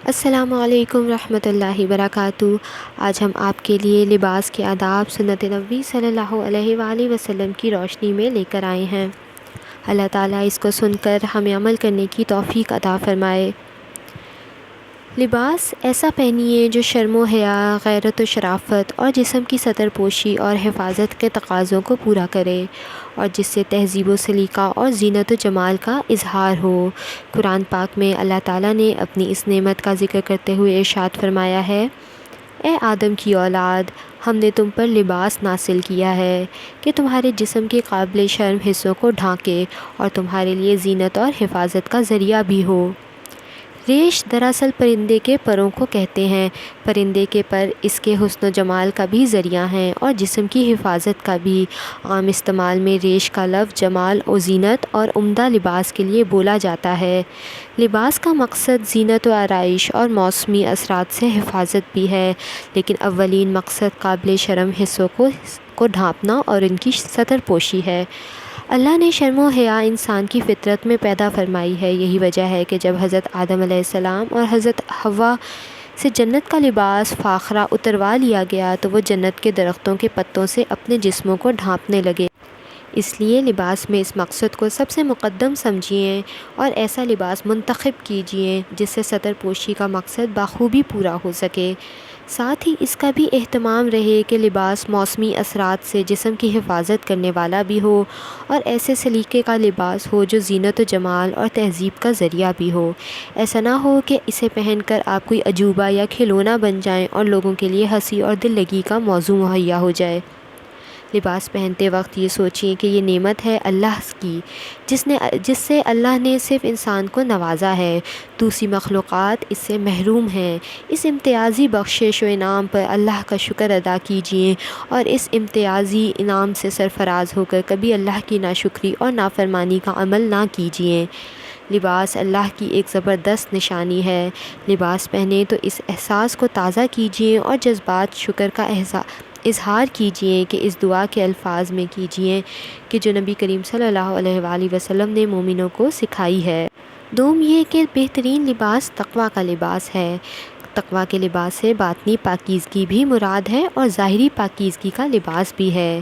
السلام علیکم ورحمۃ اللہ وبرکاتہ۔ آج ہم آپ کے لیے لباس کے آداب سنت نبوی صلی اللہ علیہ وآلہ وسلم کی روشنی میں لے کر آئے ہیں۔ اللہ تعالیٰ اس کو سن کر ہمیں عمل کرنے کی توفیق عطا فرمائے۔ لباس ایسا پہنیے جو شرم و حیا، غیرت و شرافت اور جسم کی ستر پوشی اور حفاظت کے تقاضوں کو پورا کرے، اور جس سے تہذیب و سلیقہ اور زینت و جمال کا اظہار ہو۔ قرآن پاک میں اللہ تعالیٰ نے اپنی اس نعمت کا ذکر کرتے ہوئے ارشاد فرمایا ہے: اے آدم کی اولاد، ہم نے تم پر لباس نازل کیا ہے کہ تمہارے جسم کے قابل شرم حصوں کو ڈھانکے اور تمہارے لیے زینت اور حفاظت کا ذریعہ بھی ہو۔ ریش دراصل پرندے کے پروں کو کہتے ہیں۔ پرندے کے پر اس کے حسن و جمال کا بھی ذریعہ ہیں اور جسم کی حفاظت کا بھی۔ عام استعمال میں ریش کا لفظ جمال و زینت اور عمدہ لباس کے لیے بولا جاتا ہے۔ لباس کا مقصد زینت و آرائش اور موسمی اثرات سے حفاظت بھی ہے، لیکن اولین مقصد قابل شرم حصوں کو ڈھانپنا اور ان کی ستر پوشی ہے۔ اللہ نے شرم و حیا انسان کی فطرت میں پیدا فرمائی ہے۔ یہی وجہ ہے کہ جب حضرت آدم علیہ السلام اور حضرت حوا سے جنت کا لباس فاخرہ اتروا لیا گیا تو وہ جنت کے درختوں کے پتوں سے اپنے جسموں کو ڈھانپنے لگے۔ اس لیے لباس میں اس مقصد کو سب سے مقدم سمجھیے اور ایسا لباس منتخب کیجیے جس سے ستر پوشی کا مقصد بخوبی پورا ہو سکے۔ ساتھ ہی اس کا بھی اہتمام رہے کہ لباس موسمی اثرات سے جسم کی حفاظت کرنے والا بھی ہو اور ایسے سلیقے کا لباس ہو جو زینت و جمال اور تہذیب کا ذریعہ بھی ہو۔ ایسا نہ ہو کہ اسے پہن کر آپ کوئی عجوبہ یا کھلونا بن جائیں اور لوگوں کے لیے ہنسی اور دل لگی کا موضوع مہیا ہو جائے۔ لباس پہنتے وقت یہ سوچیں کہ یہ نعمت ہے اللہ کی، جس سے اللہ نے صرف انسان کو نوازا ہے، دوسری مخلوقات اس سے محروم ہیں۔ اس امتیازی بخشش و انعام پر اللہ کا شکر ادا کیجیے اور اس امتیازی انعام سے سرفراز ہو کر کبھی اللہ کی ناشکری اور نافرمانی کا عمل نہ کیجیے۔ لباس اللہ کی ایک زبردست نشانی ہے۔ لباس پہنے تو اس احساس کو تازہ کیجیے اور جذبات شکر کا اظہار کیجیے کہ اس دعا کے الفاظ میں کیجیے کہ جو نبی کریم صلی اللہ علیہ وآلہ وسلم نے مومنوں کو سکھائی ہے۔ دوم یہ کہ بہترین لباس تقویٰ کا لباس ہے۔ تقویٰ کے لباس سے باطنی پاکیزگی بھی مراد ہے اور ظاہری پاکیزگی کا لباس بھی ہے،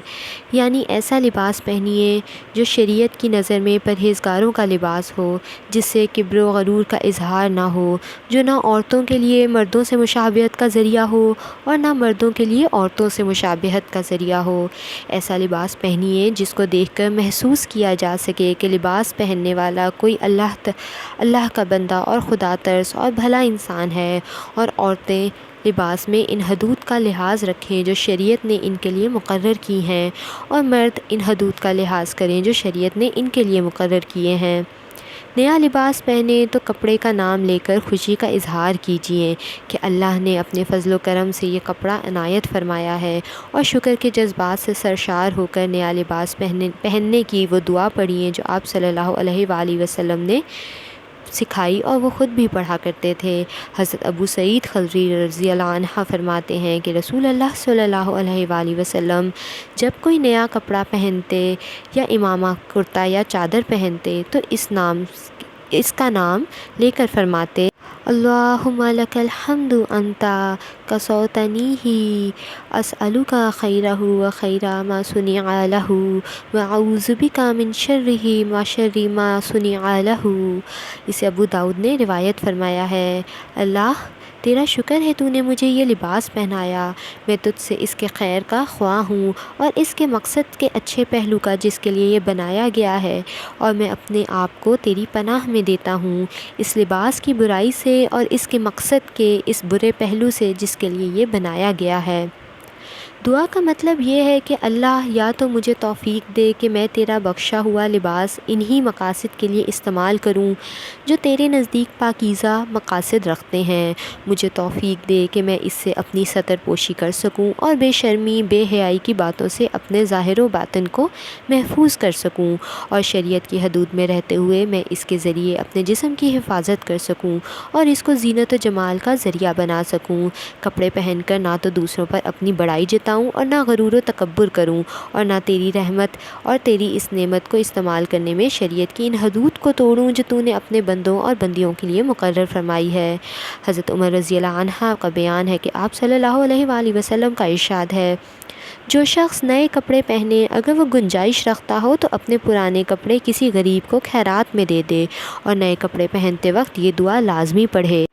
یعنی ایسا لباس پہنیے جو شریعت کی نظر میں پرہیزگاروں کا لباس ہو، جس سے کبر و غرور کا اظہار نہ ہو، جو نہ عورتوں کے لیے مردوں سے مشابہت کا ذریعہ ہو اور نہ مردوں کے لیے عورتوں سے مشابہت کا ذریعہ ہو۔ ایسا لباس پہنیے جس کو دیکھ کر محسوس کیا جا سکے کہ لباس پہننے والا کوئی اللہ کا بندہ اور خدا ترس اور بھلا انسان ہے، اور عورتیں لباس میں ان حدود کا لحاظ رکھیں جو شریعت نے ان کے لیے مقرر کی ہیں، اور مرد ان حدود کا لحاظ کریں جو شریعت نے ان کے لیے مقرر کیے ہیں۔ نیا لباس پہنے تو کپڑے کا نام لے کر خوشی کا اظہار کیجیے کہ اللہ نے اپنے فضل و کرم سے یہ کپڑا عنایت فرمایا ہے، اور شکر کے جذبات سے سرشار ہو کر نیا لباس پہننے کی وہ دعا پڑھیے جو آپ صلی اللہ علیہ وآلہ وسلم نے سکھائی اور وہ خود بھی پڑھا کرتے تھے۔ حضرت ابو سعید خدری رضی اللہ عنہ فرماتے ہیں کہ رسول اللہ صلی اللہ علیہ وآلہ وسلم جب کوئی نیا کپڑا پہنتے یا عمامہ، کرتا یا چادر پہنتے تو اس کا نام لے کر فرماتے: اللہم لک الحمد انت کسوتنیہ اسألک خیرہ و خیر ما صنع لہ واعوذ بک من شرہ و شر ما صنع لہ۔ اسے ابو داؤد نے روایت فرمایا ہے: اللہ تیرا شکر ہے تو نے مجھے یہ لباس پہنایا، میں تجھ سے اس کے خیر کا خواہ ہوں اور اس کے مقصد کے اچھے پہلو کا جس کے لیے یہ بنایا گیا ہے، اور میں اپنے آپ کو تیری پناہ میں دیتا ہوں اس لباس کی برائی سے اور اس کے مقصد کے اس برے پہلو سے جس کے لیے یہ بنایا گیا ہے۔ دعا کا مطلب یہ ہے کہ اللہ یا تو مجھے توفیق دے کہ میں تیرا بخشا ہوا لباس انہی مقاصد کے لیے استعمال کروں جو تیرے نزدیک پاکیزہ مقاصد رکھتے ہیں، مجھے توفیق دے کہ میں اس سے اپنی ستر پوشی کر سکوں اور بے شرمی بے حیائی کی باتوں سے اپنے ظاہر و باطن کو محفوظ کر سکوں، اور شریعت کی حدود میں رہتے ہوئے میں اس کے ذریعے اپنے جسم کی حفاظت کر سکوں اور اس کو زینت و جمال کا ذریعہ بنا سکوں۔ کپڑے پہن کر نہ تو دوسروں پر اپنی بڑائی جتاؤں جتاؤں اور نہ غرور و تکبر کروں، اور نہ تیری رحمت اور تیری اس نعمت کو استعمال کرنے میں شریعت کی ان حدود کو توڑوں جو تو نے اپنے بندوں اور بندیوں کے لیے مقرر فرمائی ہے۔ حضرت عمر رضی اللہ عنہ کا بیان ہے کہ آپ صلی اللہ علیہ وآلہ وسلم کا ارشاد ہے، جو شخص نئے کپڑے پہنے اگر وہ گنجائش رکھتا ہو تو اپنے پرانے کپڑے کسی غریب کو خیرات میں دے دے، اور نئے کپڑے پہنتے وقت یہ دعا لازمی پڑھے،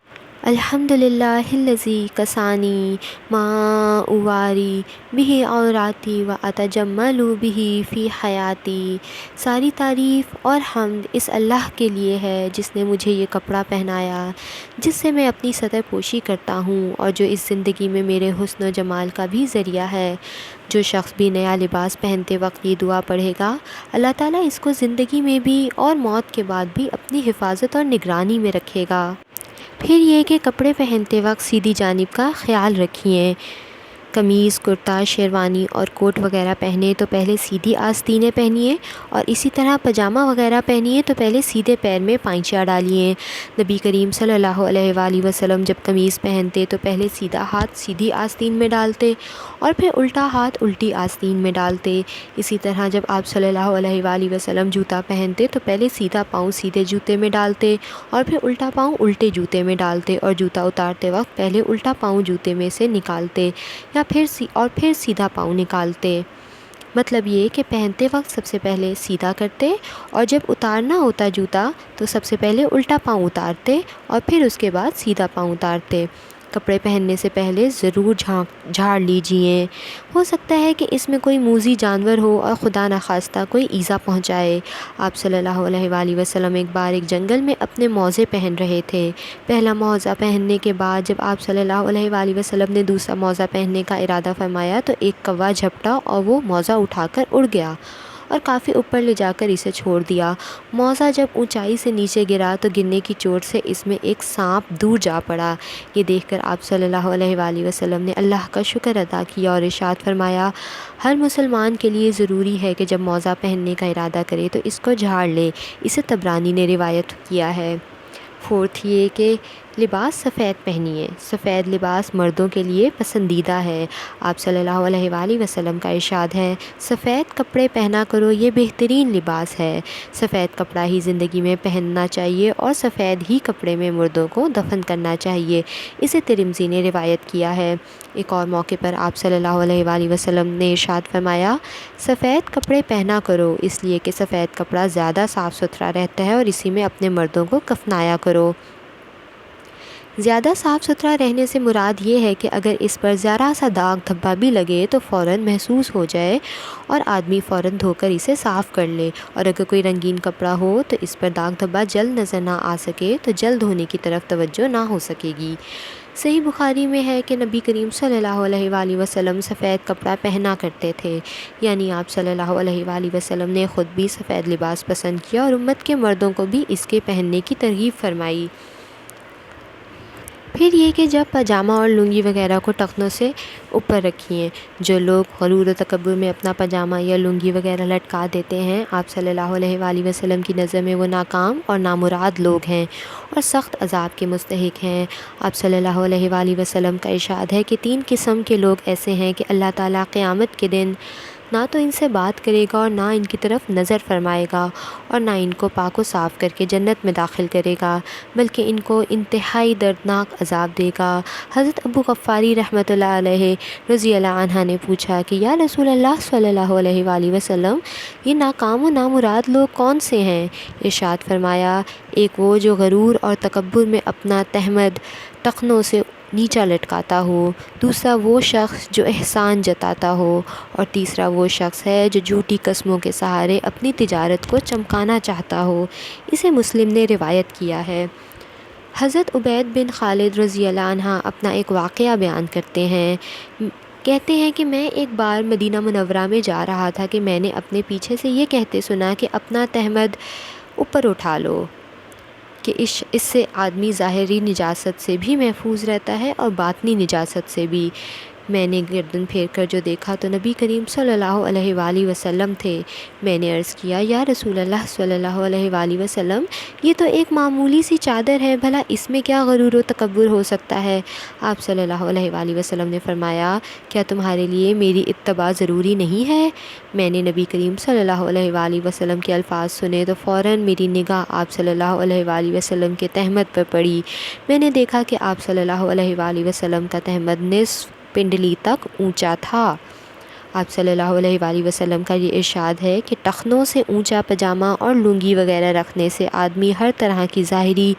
الحمدللہ الذی کسانی ما اواری بہ عوراتی و اتجمل بہ فی حیاتی۔ ساری تعریف اور حمد اس اللہ کے لیے ہے جس نے مجھے یہ کپڑا پہنایا جس سے میں اپنی سطر پوشی کرتا ہوں اور جو اس زندگی میں میرے حسن و جمال کا بھی ذریعہ ہے۔ جو شخص بھی نیا لباس پہنتے وقت یہ دعا پڑھے گا، اللہ تعالیٰ اس کو زندگی میں بھی اور موت کے بعد بھی اپنی حفاظت اور نگرانی میں رکھے گا۔ پھر یہ کہ کپڑے پہنتے وقت سیدھی جانب کا خیال رکھیے۔ قمیض، کرتا، شیروانی اور کوٹ وغیرہ پہنے تو پہلے سیدھی آستینیں پہنیے، اور اسی طرح پاجامہ وغیرہ پہنیے تو پہلے سیدھے پیر میں پائچیاں ڈالیے۔ نبی کریم صلی اللہ علیہ وآلہ وسلم جب قمیض پہنتے تو پہلے سیدھا ہاتھ سیدھی آستین میں ڈالتے اور پھر الٹا ہاتھ الٹی آستین میں ڈالتے۔ اسی طرح جب آپ صلی اللہ علیہ وآلہ وسلم جوتا پہنتے تو پہلے سیدھا پاؤں سیدھے جوتے میں ڈالتے اور پھر الٹا پاؤں الٹے جوتے میں ڈالتے، اور جوتا اتارتے وقت پہلے الٹا پاؤں جوتے میں سے نکالتے یا پھر سیدھا پاؤں نکالتے۔ مطلب یہ کہ پہنتے وقت سب سے پہلے سیدھا کرتے، اور جب اتارنا ہوتا جوتا تو سب سے پہلے الٹا پاؤں اتارتے اور پھر اس کے بعد سیدھا پاؤں اتارتے۔ کپڑے پہننے سے پہلے ضرور جھاڑ لیجئے، ہو سکتا ہے کہ اس میں کوئی موذی جانور ہو اور خدا نخواستہ کوئی ایذا پہنچائے۔ آپ صلی اللہ علیہ وآلہ وسلم ایک بار ایک جنگل میں اپنے موزے پہن رہے تھے۔ پہلا موزہ پہننے کے بعد جب آپ صلی اللہ علیہ وآلہ وسلم نے دوسرا موزہ پہننے کا ارادہ فرمایا تو ایک کوا جھپٹا اور وہ موزہ اٹھا کر اڑ گیا اور کافی اوپر لے جا کر اسے چھوڑ دیا۔ موزہ جب اونچائی سے نیچے گرا تو گرنے کی چوٹ سے اس میں ایک سانپ دور جا پڑا۔ یہ دیکھ کر آپ صلی اللہ علیہ وآلہ وسلم نے اللہ کا شکر ادا کیا اور ارشاد فرمایا، ہر مسلمان کے لیے ضروری ہے کہ جب موزہ پہننے کا ارادہ کرے تو اس کو جھاڑ لے۔ اسے طبرانی نے روایت کیا ہے۔ فورتھ یہ کہ لباس سفید پہنیے۔ سفید لباس مردوں کے لیے پسندیدہ ہے۔ آپ صلی اللہ علیہ وآلہ وسلم کا ارشاد ہے، سفید کپڑے پہنا کرو، یہ بہترین لباس ہے۔ سفید کپڑا ہی زندگی میں پہننا چاہیے اور سفید ہی کپڑے میں مردوں کو دفن کرنا چاہیے۔ اسے ترمذی نے روایت کیا ہے۔ ایک اور موقع پر آپ صلی اللہ علیہ وآلہ وسلم نے ارشاد فرمایا، سفید کپڑے پہنا کرو اس لیے کہ سفید کپڑا زیادہ صاف ستھرا رہتا ہے اور اسی میں اپنے مردوں کو کفنایا کرو۔ زیادہ صاف ستھرا رہنے سے مراد یہ ہے کہ اگر اس پر ذرا سا داغ دھبا بھی لگے تو فوراً محسوس ہو جائے اور آدمی فوراً دھو کر اسے صاف کر لے، اور اگر کوئی رنگین کپڑا ہو تو اس پر داغ دھبا جلد نظر نہ آ سکے تو جلد دھونے کی طرف توجہ نہ ہو سکے گی۔ صحیح بخاری میں ہے کہ نبی کریم صلی اللہ علیہ وآلہ وسلم سفید کپڑا پہنا کرتے تھے، یعنی آپ صلی اللہ علیہ وآلہ وسلم نے خود بھی سفید لباس پسند کیا اور امت کے مردوں کو بھی اس کے پہننے کی ترغیب فرمائی۔ پھر یہ کہ جب پاجامہ اور لنگی وغیرہ کو ٹخنوں سے اوپر رکھیے۔ جو لوگ غرور و تکبر میں اپنا پاجامہ یا لنگی وغیرہ لٹکا دیتے ہیں، آپ صلی اللہ علیہ وآلہ وسلم کی نظر میں وہ ناکام اور نامراد لوگ ہیں اور سخت عذاب کے مستحق ہیں۔ آپ صلی اللہ علیہ وآلہ وسلم کا ارشاد ہے کہ 3 قسم کے لوگ ایسے ہیں کہ اللہ تعالیٰ قیامت کے دن نہ تو ان سے بات کرے گا اور نہ ان کی طرف نظر فرمائے گا اور نہ ان کو پاک و صاف کر کے جنت میں داخل کرے گا، بلکہ ان کو انتہائی دردناک عذاب دے گا۔ حضرت ابو غفاری رحمۃ اللہ علیہ رضی اللہ عنہ نے پوچھا کہ یا رسول اللہ صلی اللہ علیہ وآلہ وسلم، یہ ناکام و نامراد لوگ کون سے ہیں؟ ارشاد فرمایا، ایک وہ جو غرور اور تکبر میں اپنا تہمد ٹخنوں سے نیچا لٹکاتا ہو، دوسرا وہ شخص جو احسان جتاتا ہو، اور تیسرا وہ شخص ہے جو جھوٹی قسموں کے سہارے اپنی تجارت کو چمکانا چاہتا ہو۔ اسے مسلم نے روایت کیا ہے۔ حضرت عبید بن خالد رضی اللہ عنہ اپنا ایک واقعہ بیان کرتے ہیں۔ کہتے ہیں کہ میں ایک بار مدینہ منورہ میں جا رہا تھا کہ میں نے اپنے پیچھے سے یہ کہتے سنا کہ اپنا تہمد اوپر اٹھا لو، کہ اس سے آدمی ظاہری نجاست سے بھی محفوظ رہتا ہے اور باطنی نجاست سے بھی۔ میں نے گردن پھیر کر جو دیکھا تو نبی کریم صلی اللہ علیہ وآلہ وسلم تھے۔ میں نے عرض کیا یا رسول اللہ صلی اللہ علیہ وآلہ وسلم، یہ تو ایک معمولی سی چادر ہے، بھلا اس میں کیا غرور و تکبر ہو سکتا ہے؟ آپ صلی اللہ علیہ وآلہ وسلم نے فرمایا، کیا تمہارے لیے میری اتباع ضروری نہیں ہے؟ میں نے نبی کریم صلی اللہ علیہ وآلہ وسلم کے الفاظ سنے تو فوراً میری نگاہ آپ صلی اللہ علیہ وآلہ وسلم کے تہمد پر پڑی۔ میں نے دیکھا کہ آپ صلی اللہ علیہ وآلہ وسلم کا تہمد نصف پنڈلی تک اونچا تھا۔ آپ صلی اللہ علیہ وآلہ وسلم کا یہ ارشاد ہے کہ ٹخنوں سے اونچا پاجامہ اور لنگی وغیرہ رکھنے سے آدمی ہر طرح کی ظاہری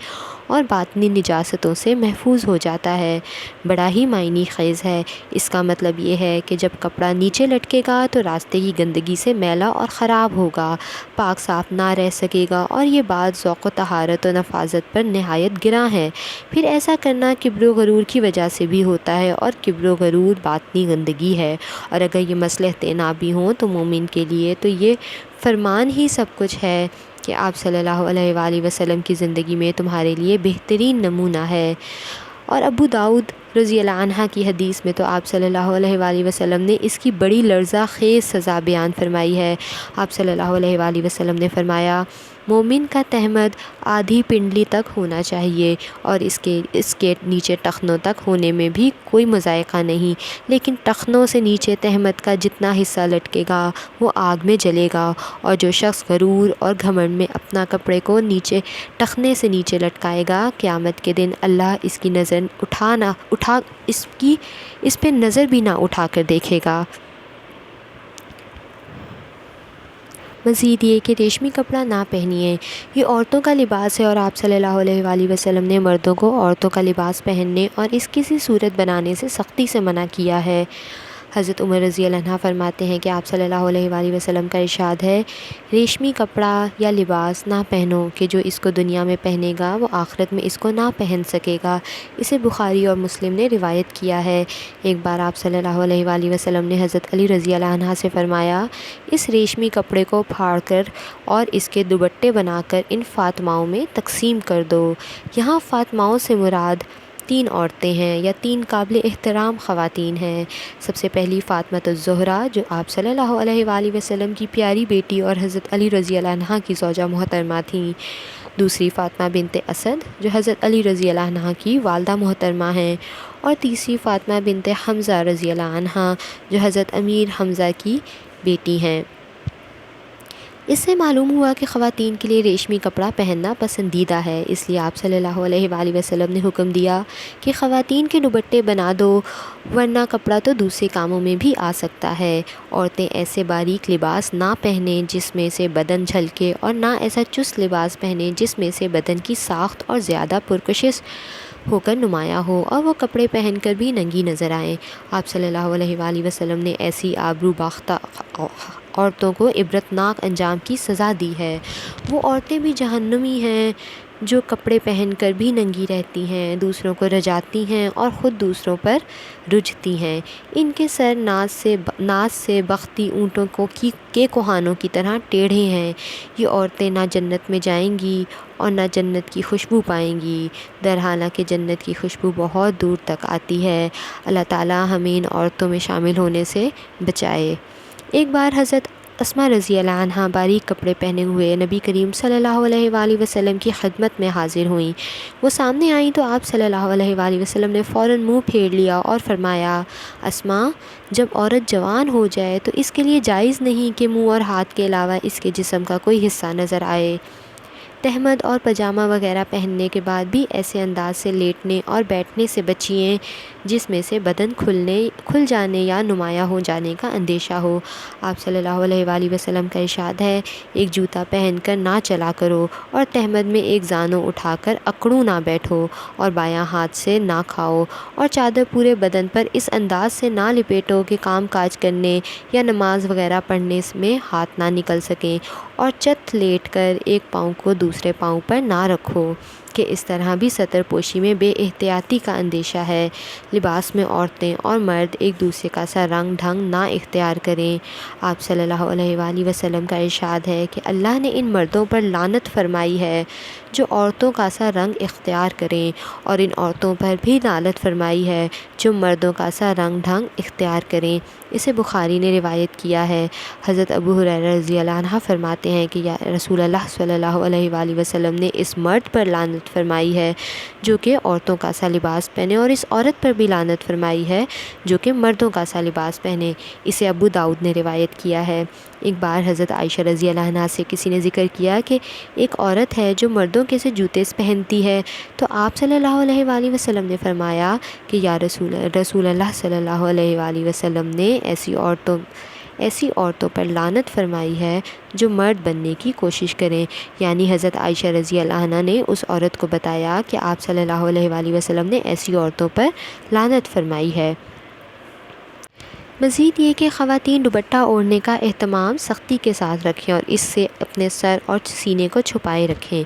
اور باطنی نجاستوں سے محفوظ ہو جاتا ہے۔ بڑا ہی معنی خیز ہے۔ اس کا مطلب یہ ہے کہ جب کپڑا نیچے لٹکے گا تو راستے کی گندگی سے میلا اور خراب ہوگا، پاک صاف نہ رہ سکے گا، اور یہ بات ذوق و طہارت و نفاذت پر نہایت گراں ہے۔ پھر ایسا کرنا کبر و غرور کی وجہ سے بھی ہوتا ہے، اور کبر و غرور باطنی گندگی ہے، اور اگر یہ مصلحتیں نہ بھی ہوں تو مومن کے لیے تو یہ فرمان ہی سب کچھ ہے کہ آپ صلی اللہ علیہ وآلہ وسلم کی زندگی میں تمہارے لیے بہترین نمونہ ہے۔ اور ابو داؤد رضی اللہ عنہ کی حدیث میں تو آپ صلی اللہ علیہ وآلہ وسلم نے اس کی بڑی لرزہ خیز سزا بیان فرمائی ہے۔ آپ صلی اللہ علیہ وآلہ وسلم نے فرمایا، مومن کا تہمد آدھی پنڈلی تک ہونا چاہیے، اور اس کے نیچے ٹخنوں تک ہونے میں بھی کوئی مضائقہ نہیں، لیکن ٹخنوں سے نیچے تہمد کا جتنا حصہ لٹکے گا وہ آگ میں جلے گا، اور جو شخص غرور اور گھمنڈ میں اپنا کپڑے کو نیچے ٹخنے سے نیچے لٹکائے گا، قیامت کے دن اللہ اس کی نظر اس پہ نظر بھی نہ اٹھا کر دیکھے گا۔ مزید یہ کہ ریشمی کپڑا نہ پہنیے، یہ عورتوں کا لباس ہے، اور آپ صلی اللہ علیہ وآلہ وسلم نے مردوں کو عورتوں کا لباس پہننے اور اس کسی صورت بنانے سے سختی سے منع کیا ہے۔ حضرت عمر رضی اللہ عنہ فرماتے ہیں کہ آپ صلی اللہ علیہ وآلہ وسلم کا ارشاد ہے، ریشمی کپڑا یا لباس نہ پہنو کہ جو اس کو دنیا میں پہنے گا وہ آخرت میں اس کو نہ پہن سکے گا۔ اسے بخاری اور مسلم نے روایت کیا ہے۔ ایک بار آپ صلی اللہ علیہ وآلہ وسلم نے حضرت علی رضی اللہ عنہ سے فرمایا، اس ریشمی کپڑے کو پھاڑ کر اور اس کے دوپٹے بنا کر ان فاطماؤں میں تقسیم کر دو۔ یہاں فاطماؤں سے مراد 3 عورتیں ہیں یا 3 قابل احترام خواتین ہیں۔ سب سے پہلی فاطمۃ الزہرا، جو آپ صلی اللہ علیہ وآلہ وسلم کی پیاری بیٹی اور حضرت علی رضی اللہ عنہ کی زوجہ محترمہ تھیں۔ دوسری فاطمہ بنت اسد، جو حضرت علی رضی اللہ عنہ کی والدہ محترمہ ہیں، اور تیسری فاطمہ بنت حمزہ رضی اللہ عنہ، جو حضرت امیر حمزہ کی بیٹی ہیں۔ اس سے معلوم ہوا کہ خواتین کے لیے ریشمی کپڑا پہننا پسندیدہ ہے، اس لیے آپ صلی اللہ علیہ وآلہ وسلم نے حکم دیا کہ خواتین کے دوپٹے بنا دو، ورنہ کپڑا تو دوسرے کاموں میں بھی آ سکتا ہے۔ عورتیں ایسے باریک لباس نہ پہنیں جس میں سے بدن جھلکے، اور نہ ایسا چست لباس پہنیں جس میں سے بدن کی ساخت اور زیادہ پرکشش ہو کر نمایاں ہو، اور وہ کپڑے پہن کر بھی ننگی نظر آئیں۔ آپ صلی اللہ علیہ وآلہ وسلم نے ایسی آبرو باختہ عورتوں کو عبرتناک انجام کی سزا دی ہے۔ وہ عورتیں بھی جہنمی ہیں جو کپڑے پہن کر بھی ننگی رہتی ہیں، دوسروں کو رجاتی ہیں اور خود دوسروں پر رجھتی ہیں۔ ان کے سر ناز سے بختی اونٹوں کے کوہانوں کی طرح ٹیڑھے ہیں۔ یہ عورتیں نہ جنت میں جائیں گی اور نہ جنت کی خوشبو پائیں گی، درحالانکہ جنت کی خوشبو بہت دور تک آتی ہے۔ اللہ تعالی ہمیں ان عورتوں میں شامل ہونے سے بچائے۔ ایک بار حضرت اسماء رضی اللہ عنہ باریک کپڑے پہنے ہوئے نبی کریم صلی اللہ علیہ وآلہ وسلم کی خدمت میں حاضر ہوئیں۔ وہ سامنے آئیں تو آپ صلی اللہ علیہ وآلہ وسلم نے فوراً منہ پھیر لیا اور فرمایا، اسماء، جب عورت جوان ہو جائے تو اس کے لیے جائز نہیں کہ منہ اور ہاتھ کے علاوہ اس کے جسم کا کوئی حصہ نظر آئے۔ تہمد اور پاجامہ وغیرہ پہننے کے بعد بھی ایسے انداز سے لیٹنے اور بیٹھنے سے بچیے جس میں سے بدن کھل جانے یا نمایاں ہو جانے کا اندیشہ ہو۔ آپ صلی اللہ علیہ وآلہ وسلم کا ارشاد ہے، ایک جوتا پہن کر نہ چلا کرو، اور تہمد میں ایک زانو اٹھا کر اکڑوں نہ بیٹھو، اور بایاں ہاتھ سے نہ کھاؤ، اور چادر پورے بدن پر اس انداز سے نہ لپیٹو کہ کام کاج کرنے یا نماز وغیرہ پڑھنے میں ہاتھ نہ نکل سکیں، اور چت لیٹ کر ایک پاؤں کو دوسرے پاؤں پر نہ رکھو۔ کہ اس طرح بھی سطر پوشی میں بے احتیاطی کا اندیشہ ہے۔ لباس میں عورتیں اور مرد ایک دوسرے کا سا رنگ ڈھنگ نہ اختیار کریں۔ آپ صلی اللہ علیہ وآلہ وسلم کا ارشاد ہے کہ اللہ نے ان مردوں پر لعنت فرمائی ہے جو عورتوں کا سا رنگ اختیار کریں، اور ان عورتوں پر بھی لعنت فرمائی ہے جو مردوں کا سا رنگ ڈھنگ اختیار کریں۔ اسے بخاری نے روایت کیا ہے۔ حضرت ابو ہریرہ رضی اللہ عنہ فرماتے ہیں کہ یا رسول اللہ صلی اللہ علیہ وآلہ وسلم نے اس مرد پر لعنت فرمائی ہے جو کہ عورتوں کا سا لباس پہنے، اور اس عورت پر بھی لعنت فرمائی ہے جو کہ مردوں کا سا لباس پہنے۔ اسے ابو داؤد نے روایت کیا ہے۔ ایک بار حضرت عائشہ رضی اللہ عنہ سے کسی نے ذکر کیا کہ ایک عورت ہے جو مردوں کے سے جوتے پہنتی ہے، تو آپ صلی اللہ علیہ وآلہ وسلم نے فرمایا کہ یا رسول اللہ صلی اللہ علیہ وآلہ وسلم نے ایسی عورتوں پر لعنت فرمائی ہے جو مرد بننے کی کوشش کریں، یعنی حضرت عائشہ رضی اللہ عنہ نے اس عورت کو بتایا کہ آپ صلی اللہ علیہ وآلہ وسلم نے ایسی عورتوں پر لعنت فرمائی ہے۔ مزید یہ کہ خواتین دوپٹہ اوڑھنے کا اہتمام سختی کے ساتھ رکھیں اور اس سے اپنے سر اور سینے کو چھپائے رکھیں۔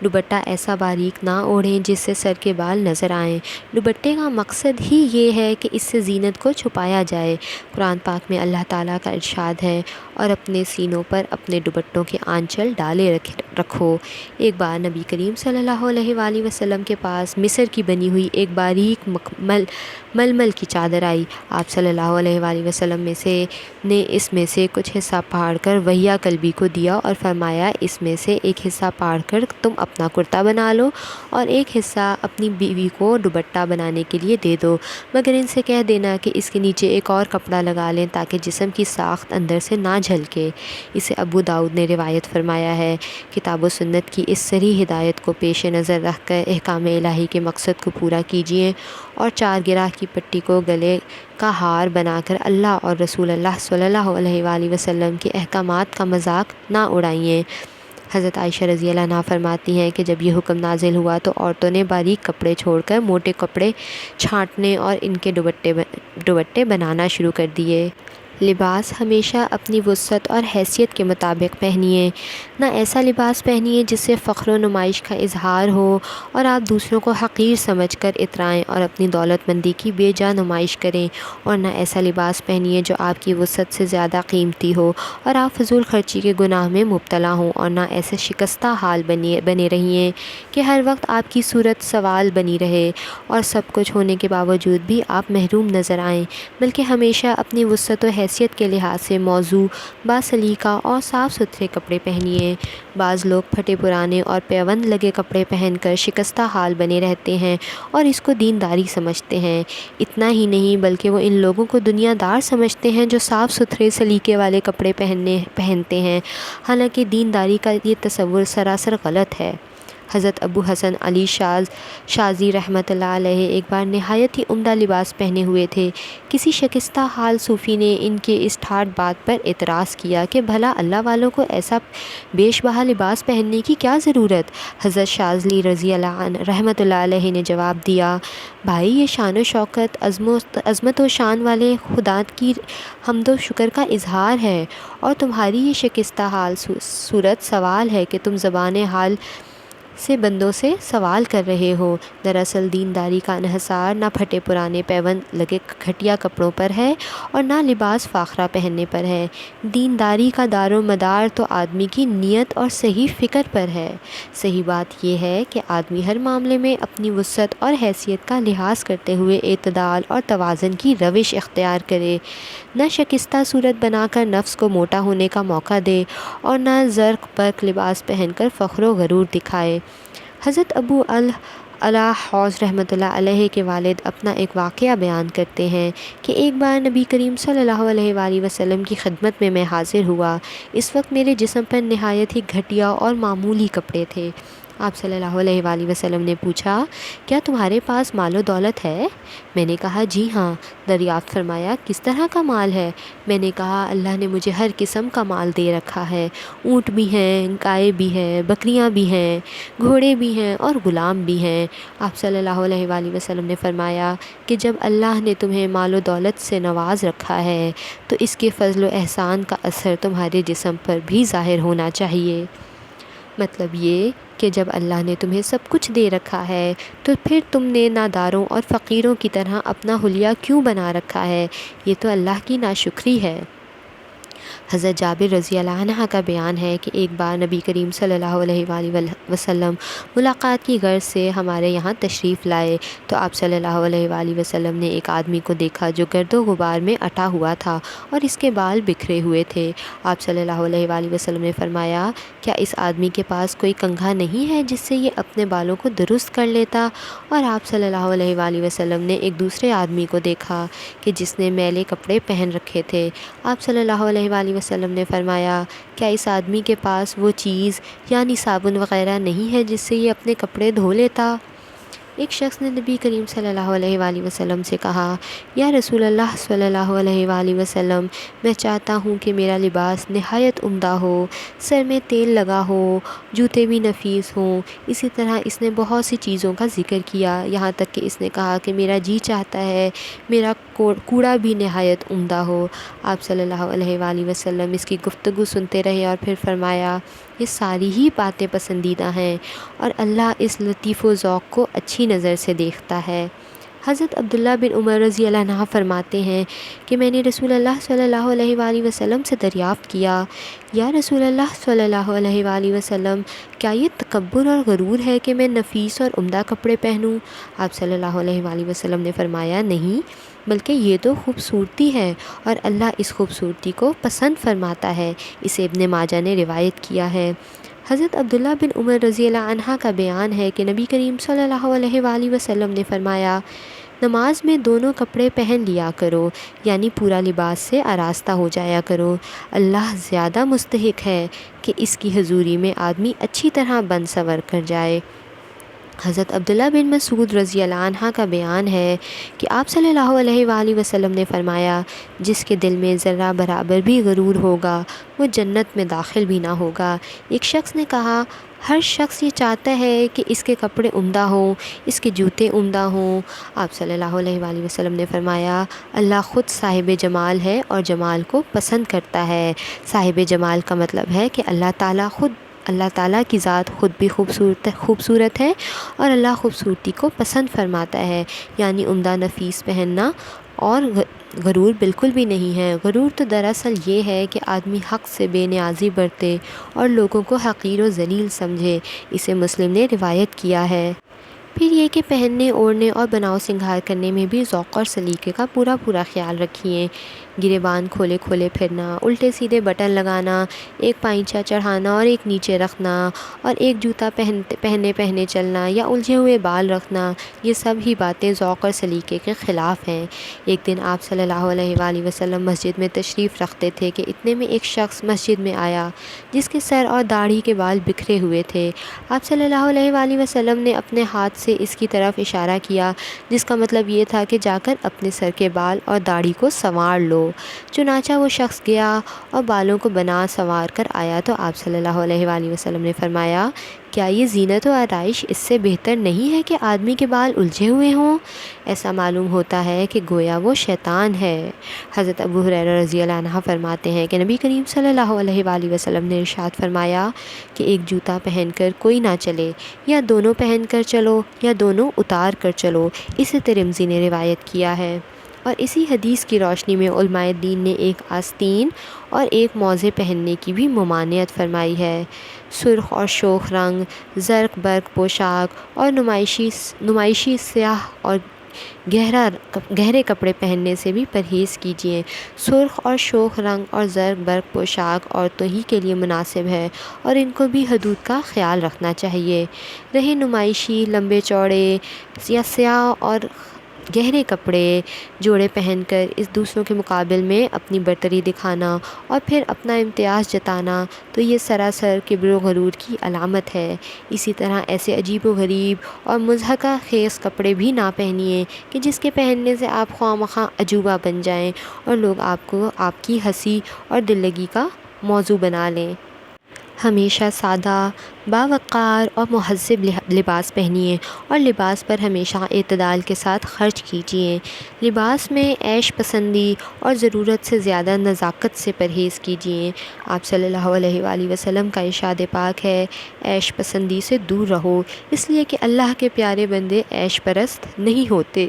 دوپٹہ ایسا باریک نہ اوڑھیں جس سے سر کے بال نظر آئیں۔ دوپٹے کا مقصد ہی یہ ہے کہ اس سے زینت کو چھپایا جائے۔ قرآن پاک میں اللہ تعالیٰ کا ارشاد ہے، اور اپنے سینوں پر اپنے دوپٹوں کے آنچل ڈالے رکھو۔ ایک بار نبی کریم صلی اللہ علیہ وآلہ وسلم کے پاس مصر کی بنی ہوئی ایک باریک ململ کی چادر آئی۔ آپ صلی اللہ علیہ وآلہ وسلم نے اس میں سے کچھ حصہ پھاڑ کر وہیہ کلبی کو دیا اور فرمایا اس میں سے ایک حصہ پھاڑ کر تم اپنا کرتا بنا لو اور ایک حصہ اپنی بیوی کو دوپٹہ بنانے کے لیے دے دو، مگر ان سے کہہ دینا کہ اس کے نیچے ایک اور کپڑا لگا لیں تاکہ جسم کی ساخت اندر سے نہ جھلکے۔ اسے ابو داؤد نے روایت فرمایا ہے۔ کتاب و سنت کی اس صریح ہدایت کو پیش نظر رکھ کر احکام الہی کے مقصد کو پورا کیجیے، اور 4 گرہ کی پٹی کو گلے کا ہار بنا کر اللہ اور رسول اللہ صلی اللہ علیہ وآلہ وسلم کے احکامات کا مذاق نہ اڑائیے۔ حضرت عائشہ رضی اللہ عنہ فرماتی ہیں کہ جب یہ حکم نازل ہوا تو عورتوں نے باریک کپڑے چھوڑ کر موٹے کپڑے چھانٹنے اور ان کے دوپٹے بنانا شروع کر دیے۔ لباس ہمیشہ اپنی وسعت اور حیثیت کے مطابق پہنیے، نہ ایسا لباس پہنیے جس سے فخر و نمائش کا اظہار ہو اور آپ دوسروں کو حقیر سمجھ کر اترائیں اور اپنی دولت مندی کی بے جا نمائش کریں، اور نہ ایسا لباس پہنیے جو آپ کی وسعت سے زیادہ قیمتی ہو اور آپ فضول خرچی کے گناہ میں مبتلا ہوں، اور نہ ایسے شکستہ حال بنے رہیے کہ ہر وقت آپ کی صورت سوال بنی رہے اور سب کچھ ہونے کے باوجود بھی آپ محروم نظر آئیں، بلکہ ہمیشہ اپنی وسعت و حیثیت کے لحاظ سے موزوں، باسلیقہ اور صاف ستھرے کپڑے پہنیے۔ بعض لوگ پھٹے پرانے اور پیوند لگے کپڑے پہن کر شکستہ حال بنے رہتے ہیں اور اس کو دینداری سمجھتے ہیں۔ اتنا ہی نہیں بلکہ وہ ان لوگوں کو دنیا دار سمجھتے ہیں جو صاف ستھرے سلیقے والے کپڑے پہنتے ہیں، حالانکہ دینداری کا یہ تصور سراسر غلط ہے۔ حضرت ابو حسن علی شاذلی رحمۃ اللہ علیہ ایک بار نہایت ہی عمدہ لباس پہنے ہوئے تھے۔ کسی شکستہ حال صوفی نے ان کے اس ٹھاٹ بات پر اعتراض کیا کہ بھلا اللہ والوں کو ایسا بیش بہا لباس پہننے کی کیا ضرورت؟ حضرت شاذلی رضی اللہ عنہ رحمۃ اللہ علیہ نے جواب دیا، بھائی یہ شان و شوکت، عظمت و شان والے خدا کی حمد و شکر کا اظہار ہے، اور تمہاری یہ شکستہ حال صورت سوال ہے کہ تم زبان حال سے بندوں سے سوال کر رہے ہو۔ دراصل دینداری کا انحصار نہ پھٹے پرانے پیوند لگے گھٹیا کپڑوں پر ہے اور نہ لباس فاخرہ پہننے پر ہے۔ دینداری کا دار و مدار تو آدمی کی نیت اور صحیح فکر پر ہے۔ صحیح بات یہ ہے کہ آدمی ہر معاملے میں اپنی وسعت اور حیثیت کا لحاظ کرتے ہوئے اعتدال اور توازن کی روش اختیار کرے، نہ شکستہ صورت بنا کر نفس کو موٹا ہونے کا موقع دے اور نہ زرق برق لباس پہن کر فخر و غرور دکھائے۔ حضرت ابو العلا حوض رحمۃ اللہ علیہ کے والد اپنا ایک واقعہ بیان کرتے ہیں کہ ایک بار نبی کریم صلی اللہ علیہ وآلہ وسلم کی خدمت میں حاضر ہوا۔ اس وقت میرے جسم پر نہایت ہی گھٹیا اور معمولی کپڑے تھے۔ آپ صلی اللہ علیہ وآلہ وسلم نے پوچھا، کیا تمہارے پاس مال و دولت ہے؟ میں نے کہا جی ہاں۔ دریافت فرمایا، کس طرح کا مال ہے؟ میں نے کہا اللہ نے مجھے ہر قسم کا مال دے رکھا ہے، اونٹ بھی ہیں، گائے بھی ہیں، بکریاں بھی ہیں، گھوڑے بھی ہیں اور غلام بھی ہیں۔ آپ صلی اللہ علیہ وآلہ وسلم نے فرمایا کہ جب اللہ نے تمہیں مال و دولت سے نواز رکھا ہے تو اس کے فضل و احسان کا اثر تمہارے جسم پر بھی ظاہر ہونا چاہیے۔ مطلب یہ کہ جب اللہ نے تمہیں سب کچھ دے رکھا ہے تو پھر تم نے ناداروں اور فقیروں کی طرح اپنا حلیہ کیوں بنا رکھا ہے؟ یہ تو اللہ کی ناشکری ہے۔ حضرت جابر رضی اللہ عنہ کا بیان ہے کہ ایک بار نبی کریم صلی اللہ علیہ وآلہ وسلم ملاقات کی غرض سے ہمارے یہاں تشریف لائے تو آپ صلی اللہ علیہ وآلہ وسلم نے ایک آدمی کو دیکھا جو گرد و غبار میں اٹا ہوا تھا اور اس کے بال بکھرے ہوئے تھے۔ آپ صلی اللہ علیہ وآلہ وسلم نے فرمایا، کیا اس آدمی کے پاس کوئی کنگھا نہیں ہے جس سے یہ اپنے بالوں کو درست کر لیتا؟ اور آپ صلی اللہ علیہ وآلہ وسلم نے ایک دوسرے آدمی کو دیکھا کہ جس نے میلے کپڑے پہن رکھے تھے۔ آپ صلی اللہ علیہ وآلہ وسلم نے فرمایا، کیا اس آدمی کے پاس وہ چیز یعنی صابن وغیرہ نہیں ہے جس سے یہ اپنے کپڑے دھو لیتا؟ ایک شخص نے نبی کریم صلی اللہ علیہ وآلہ وسلم سے کہا، یا رسول اللہ صلی اللہ علیہ وآلہ وسلم، میں چاہتا ہوں کہ میرا لباس نہایت عمدہ ہو، سر میں تیل لگا ہو، جوتے بھی نفیس ہوں۔ اسی طرح اس نے بہت سی چیزوں کا ذکر کیا، یہاں تک کہ اس نے کہا کہ میرا جی چاہتا ہے میرا کوڑا بھی نہایت عمدہ ہو۔ آپ صلی اللہ علیہ وآلہ وسلم اس کی گفتگو سنتے رہے اور پھر فرمایا، یہ ساری ہی باتیں پسندیدہ ہیں اور اللہ اس لطیف و ذوق کو اچھی نظر سے دیکھتا ہے۔ حضرت عبداللہ بن عمر رضی اللہ عنہ فرماتے ہیں کہ میں نے رسول اللہ صلی اللہ علیہ وآلہ وسلم سے دریافت کیا، یا رسول اللہ صلی اللہ علیہ وآلہ وسلم، کیا یہ تکبر اور غرور ہے کہ میں نفیس اور عمدہ کپڑے پہنوں؟ آپ صلی اللہ علیہ وآلہ وسلم نے فرمایا، نہیں، بلکہ یہ تو خوبصورتی ہے اور اللہ اس خوبصورتی کو پسند فرماتا ہے۔ اسے ابن ماجہ نے روایت کیا ہے۔ حضرت عبداللہ بن عمر رضی اللہ عنہ کا بیان ہے کہ نبی کریم صلی اللہ علیہ وآلہ وسلم نے فرمایا، نماز میں دونوں کپڑے پہن لیا کرو، یعنی پورا لباس سے آراستہ ہو جایا کرو۔ اللہ زیادہ مستحق ہے کہ اس کی حضوری میں آدمی اچھی طرح بن سنور کر جائے۔ حضرت عبداللہ بن مسعود رضی اللہ عنہ کا بیان ہے کہ آپ صلی اللہ علیہ وآلہ وسلم نے فرمایا، جس کے دل میں ذرہ برابر بھی غرور ہوگا وہ جنت میں داخل بھی نہ ہوگا۔ ایک شخص نے کہا، ہر شخص یہ چاہتا ہے کہ اس کے کپڑے عمدہ ہوں، اس کے جوتے عمدہ ہوں۔ آپ صلی اللہ علیہ وآلہ وسلم نے فرمایا، اللہ خود صاحب جمال ہے اور جمال کو پسند کرتا ہے۔ صاحب جمال کا مطلب ہے کہ اللہ تعالیٰ کی ذات خود بھی خوبصورت ہے اور اللہ خوبصورتی کو پسند فرماتا ہے، یعنی عمدہ نفیس پہننا اور غرور بالکل بھی نہیں ہے۔ غرور تو دراصل یہ ہے کہ آدمی حق سے بے نیازی برتے اور لوگوں کو حقیر و ذلیل سمجھے۔ اسے مسلم نے روایت کیا ہے۔ پھر یہ کہ پہننے، اوڑھنے اور بناؤ سنگھار کرنے میں بھی ذوق اور سلیقے کا پورا خیال رکھیے۔ گریبان کھولے پھرنا، الٹے سیدھے بٹن لگانا، ایک پائنچہ چڑھانا اور ایک نیچے رکھنا، اور ایک جوتا پہنے چلنا یا الجھے ہوئے بال رکھنا، یہ سب ہی باتیں ذوق اور سلیقے کے خلاف ہیں۔ ایک دن آپ صلی اللہ علیہ وآلہ وسلم مسجد میں تشریف رکھتے تھے کہ اتنے میں ایک شخص مسجد میں آیا جس کے سر اور داڑھی کے بال بکھرے ہوئے تھے۔ آپ صلی اللہ علیہ وآلہ وسلم نے اپنے ہاتھ سے اس کی طرف اشارہ کیا، جس کا مطلب یہ تھا کہ جا کر اپنے سر کے بال اور داڑھی کو سنوار لو۔ چنانچہ وہ شخص گیا اور بالوں کو بنا سنوار کر آیا تو آپ صلی اللہ علیہ وآلہ وسلم نے فرمایا، کیا یہ زینت و آرائش اس سے بہتر نہیں ہے کہ آدمی کے بال الجھے ہوئے ہوں؟ ایسا معلوم ہوتا ہے کہ گویا وہ شیطان ہے۔ حضرت ابو ہریرہ رضی اللہ عنہ فرماتے ہیں کہ نبی کریم صلی اللہ علیہ وآلہ وسلم نے ارشاد فرمایا کہ ایک جوتا پہن کر کوئی نہ چلے، یا دونوں پہن کر چلو یا دونوں اتار کر چلو۔ اسے ترمذی نے روایت کیا ہے۔ اور اسی حدیث کی روشنی میں علماء دین نے ایک آستین اور ایک موزے پہننے کی بھی ممانعت فرمائی ہے۔ سرخ اور شوخ رنگ، زرق برق پوشاک اور نمائشی سیاہ اور گہرے کپڑے پہننے سے بھی پرہیز کیجیے۔ سرخ اور شوخ رنگ اور زرق برق پوشاک عورتوں ہی کے لیے مناسب ہے اور ان کو بھی حدود کا خیال رکھنا چاہیے۔ رہے نمائشی، لمبے چوڑے یا سیاہ اور گہرے کپڑے جوڑے پہن کر اس دوسروں کے مقابل میں اپنی برتری دکھانا اور پھر اپنا امتیاز جتانا، تو یہ سراسر کبر و غرور کی علامت ہے۔ اسی طرح ایسے عجیب و غریب اور مضحکہ خیز کپڑے بھی نہ پہنیے کہ جس کے پہننے سے آپ خواہ مخواہ عجوبہ بن جائیں اور لوگ آپ کو آپ کی ہنسی اور دل لگی کا موضوع بنا لیں۔ ہمیشہ سادہ، باوقار اور مہذب لباس پہنیے اور لباس پر ہمیشہ اعتدال کے ساتھ خرچ کیجیے۔ لباس میں عیش پسندی اور ضرورت سے زیادہ نزاکت سے پرہیز کیجیے۔ آپ صلی اللہ علیہ وآلہ وسلم کا ارشاد پاک ہے، عیش پسندی سے دور رہو، اس لیے کہ اللہ کے پیارے بندے عیش پرست نہیں ہوتے۔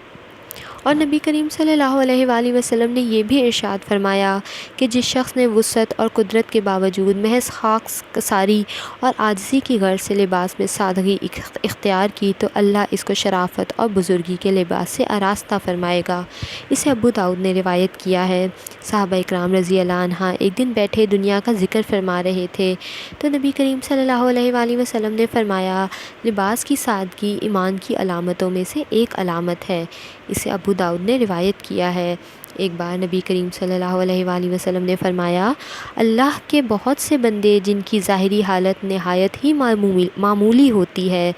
اور نبی کریم صلی اللہ علیہ وآلہ وسلم نے یہ بھی ارشاد فرمایا کہ جس شخص نے وسعت اور قدرت کے باوجود محض خاک ساری اور عاجزی کی غرض سے لباس میں سادگی اختیار کی تو اللہ اس کو شرافت اور بزرگی کے لباس سے آراستہ فرمائے گا۔ اسے ابو داؤد نے روایت کیا ہے۔ صحابہ اکرام رضی اللہ عنہ ایک دن بیٹھے دنیا کا ذکر فرما رہے تھے تو نبی کریم صلی اللہ علیہ وآلہ وسلم نے فرمایا، لباس کی سادگی ایمان کی علامتوں میں سے ایک علامت ہے۔ اسے ابو داؤد نے روایت کیا ہے۔ ایک بار نبی کریم صلی اللہ علیہ وآلہ وسلم نے فرمایا، اللہ کے بہت سے بندے جن کی ظاہری حالت نہایت ہی معمولی ہوتی ہے،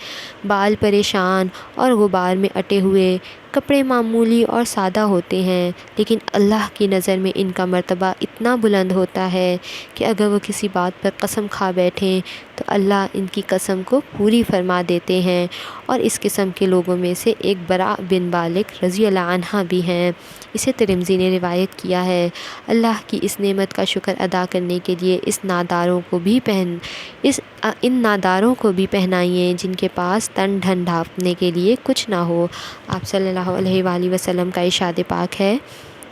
بال پریشان اور غبار میں اٹے ہوئے، کپڑے معمولی اور سادہ ہوتے ہیں، لیکن اللہ کی نظر میں ان کا مرتبہ اتنا بلند ہوتا ہے کہ اگر وہ کسی بات پر قسم کھا بیٹھیں تو اللہ ان کی قسم کو پوری فرما دیتے ہیں۔ اور اس قسم کے لوگوں میں سے ایک براء بن مالک رضی اللہ عنہ بھی ہیں۔ اسے ترمذی نے روایت کیا ہے۔ اللہ کی اس نعمت کا شکر ادا کرنے کے لیے ان ناداروں کو بھی پہنائیے جن کے پاس تن ڈھن ڈھانپنے کے لیے کچھ نہ ہو۔ آپ صلی اللہ علیہ وآلہ وسلم کا ارشاد پاک ہے،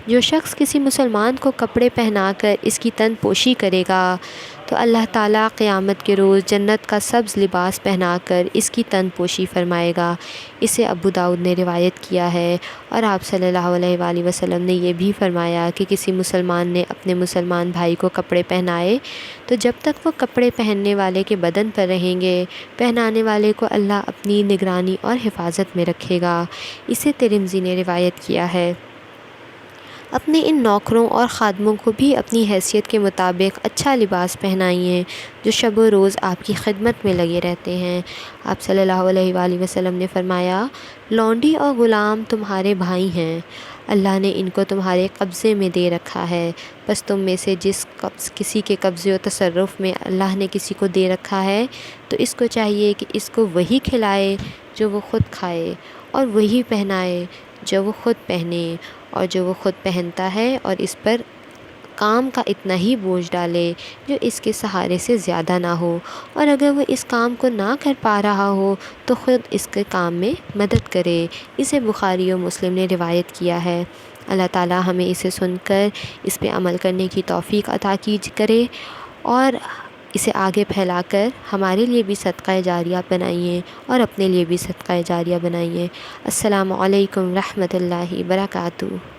جو شخص کسی مسلمان کو کپڑے پہنا کر اس کی تن پوشی کرے گا تو اللہ تعالیٰ قیامت کے روز جنت کا سبز لباس پہنا کر اس کی تن پوشی فرمائے گا۔ اسے ابو داؤد نے روایت کیا ہے۔ اور آپ صلی اللہ علیہ وآلہ وسلم نے یہ بھی فرمایا کہ کسی مسلمان نے اپنے مسلمان بھائی کو کپڑے پہنائے تو جب تک وہ کپڑے پہننے والے کے بدن پر رہیں گے، پہنانے والے کو اللہ اپنی نگرانی اور حفاظت میں رکھے گا۔ اسے ترمذی نے روایت کیا ہے۔ اپنے ان نوکروں اور خادموں کو بھی اپنی حیثیت کے مطابق اچھا لباس پہنائیے جو شب و روز آپ کی خدمت میں لگے رہتے ہیں۔ آپ صلی اللہ علیہ وآلہ وسلم نے فرمایا، لونڈی اور غلام تمہارے بھائی ہیں، اللہ نے ان کو تمہارے قبضے میں دے رکھا ہے، بس تم میں سے کسی کے قبضے و تصرف میں اللہ نے کسی کو دے رکھا ہے تو اس کو چاہیے کہ اس کو وہی کھلائے جو وہ خود کھائے، اور وہی پہنائے جو وہ خود پہنے، اور جو وہ خود پہنتا ہے اور اس پر کام کا اتنا ہی بوجھ ڈالے جو اس کے سہارے سے زیادہ نہ ہو، اور اگر وہ اس کام کو نہ کر پا رہا ہو تو خود اس کے کام میں مدد کرے۔ اسے بخاری و مسلم نے روایت کیا ہے۔ اللہ تعالیٰ ہمیں اسے سن کر اس پہ عمل کرنے کی توفیق عطا کرے اور اسے آگے پھیلا کر ہمارے لیے بھی صدقہ جاریہ بنائیے اور اپنے لیے بھی صدقہ جاریہ بنائیے۔ السلام علیکم ورحمۃ اللہ وبرکاتہ۔